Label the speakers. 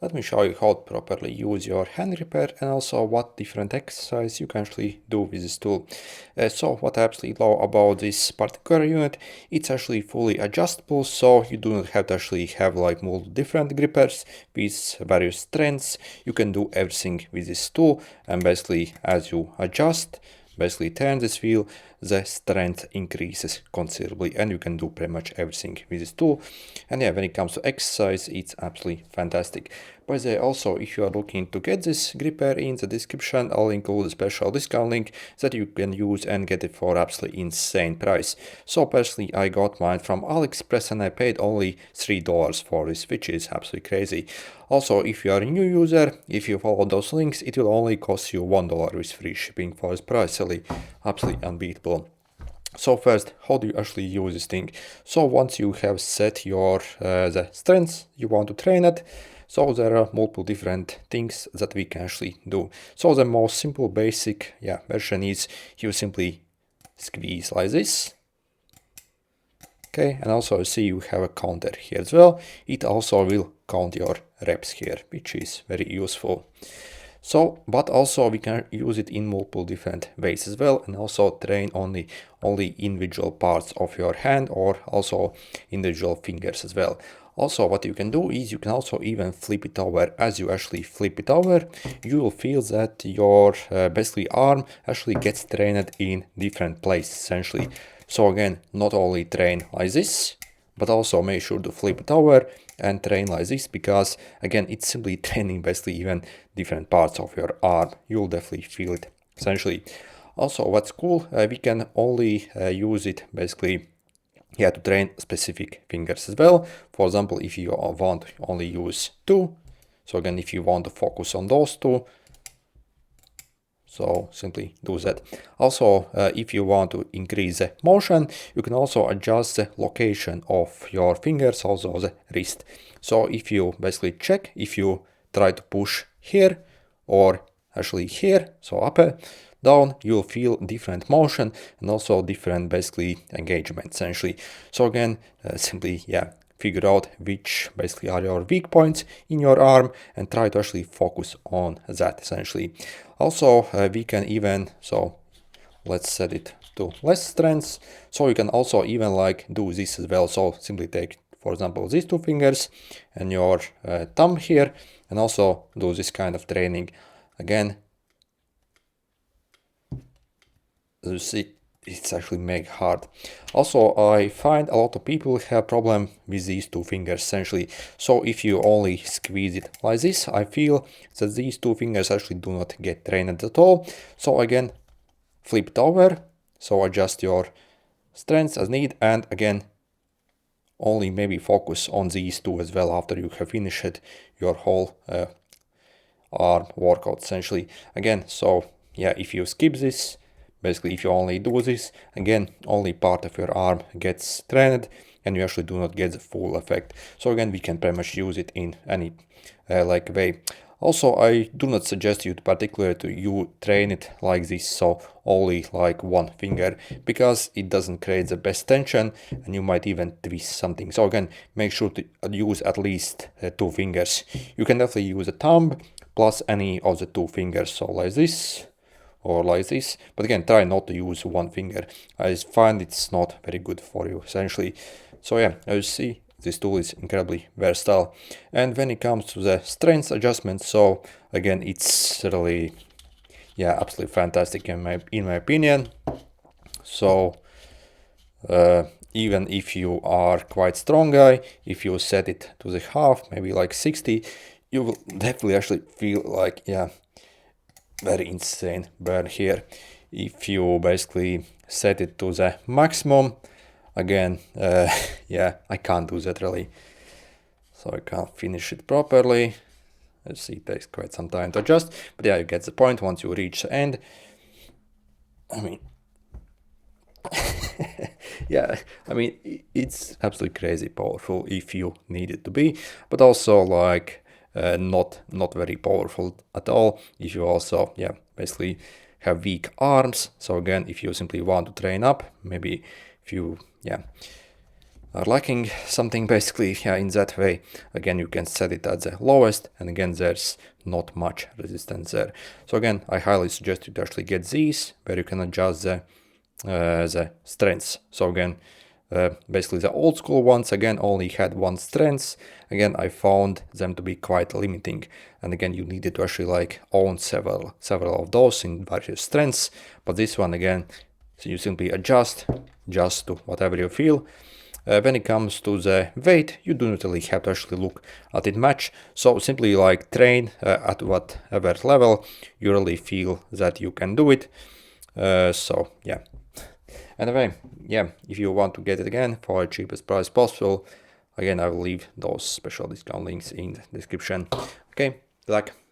Speaker 1: Let me show you how to properly use your hand gripper and also what different exercise you can actually do with this tool. So what I absolutely love about this particular unit, it's actually fully adjustable, so you do not have to actually have like multiple different grippers with various strengths. You can do everything with this tool, and basically as you adjust, basically turn this wheel, the strength increases considerably, and you can do pretty much everything with this tool. And yeah, when it comes to exercise, it's absolutely fantastic. By the way, also, if you are looking to get this gripper, in the description I'll include a special discount link that you can use and get it for absolutely insane price. So personally, I got mine from AliExpress and I paid only $3 for this, which is absolutely crazy. Also, if you are a new user, if you follow those links, it will only cost you $1 with free shipping for this price. Absolutely unbeatable. So first, how do you actually use this thing? So once you have set your the strengths you want to train at, so there are multiple different things that we can actually do. So the most simple basic version is you simply squeeze like this. Okay, and also you see you have a counter here as well. It also will count your reps here, which is very useful. So, but also we can use it in multiple different ways as well, and also train only individual parts of your hand or also individual fingers as well. Also, what you can do is you can also even flip it over. As you actually flip it over, you will feel that your basically arm actually gets trained in different places essentially. So again, not only train like this, but also make sure to flip it over and train like this, because again, it's simply training basically even different parts of your arm. You'll definitely feel it essentially. Also, what's cool, we can only use it basically to train specific fingers as well. For example, if you want to only use two, so again, if you want to focus on those two, so simply do that. Also, if you want to increase the motion, you can also adjust the location of your fingers, also the wrist. So if you basically check, if you try to push here or actually here, so up, down, you'll feel different motion and also different basically engagement essentially. So again, simply figure out which basically are your weak points in your arm and try to actually focus on that essentially. Also, we can even, so let's set it to less strengths. So you can also even like do this as well. So simply take, for example, these two fingers and your thumb here, and also do this kind of training. Again, as you see, it's actually mega hard. Also, I find a lot of people have problem with these two fingers essentially. So if you only squeeze it like this, I feel that these two fingers actually do not get trained at all. So again, flip it over, so adjust your strengths as need, and again, only maybe focus on these two as well after you have finished your whole arm workout essentially. Again, so if you skip this, basically, if you only do this, again, only part of your arm gets trained and you actually do not get the full effect. So again, we can pretty much use it in any way. Also, I do not suggest you particularly to you train it like this, so only like one finger, because it doesn't create the best tension and you might even twist something. So again, make sure to use at least two fingers. You can definitely use a thumb plus any of the two fingers, so like this or like this, but again, try not to use one finger. I find it's not very good for you essentially. So as you see, this tool is incredibly versatile. And when it comes to the strength adjustment, so again, it's really absolutely fantastic in my opinion. So even if you are quite strong guy, if you set it to the half, maybe like 60, you will definitely actually feel like very insane burn here. If you basically set it to the maximum, again, I can't do that really. So I can't finish it properly. Let's see, it takes quite some time to adjust, but you get the point. Once you reach the end, I mean, it's absolutely crazy powerful if you need it to be, but also like not very powerful at all if you also basically have weak arms. So again, if you simply want to train up, maybe if you are lacking something basically. Yeah, in that way, again, you can set it at the lowest, and again, there's not much resistance there. So again, I highly suggest you to actually get these where you can adjust the strengths. So again, basically the old school ones again only had one strength. Again, I found them to be quite limiting, and again you needed to actually like own several of those in various strengths. But this one again, so you simply adjust just to whatever you feel. When it comes to the weight, you do not really have to actually look at it much. So simply like train at whatever level you really feel that you can do it. So yeah. Anyway, yeah, if you want to get it again for the cheapest price possible, again, I will leave those special discount links in the description. Okay, good luck.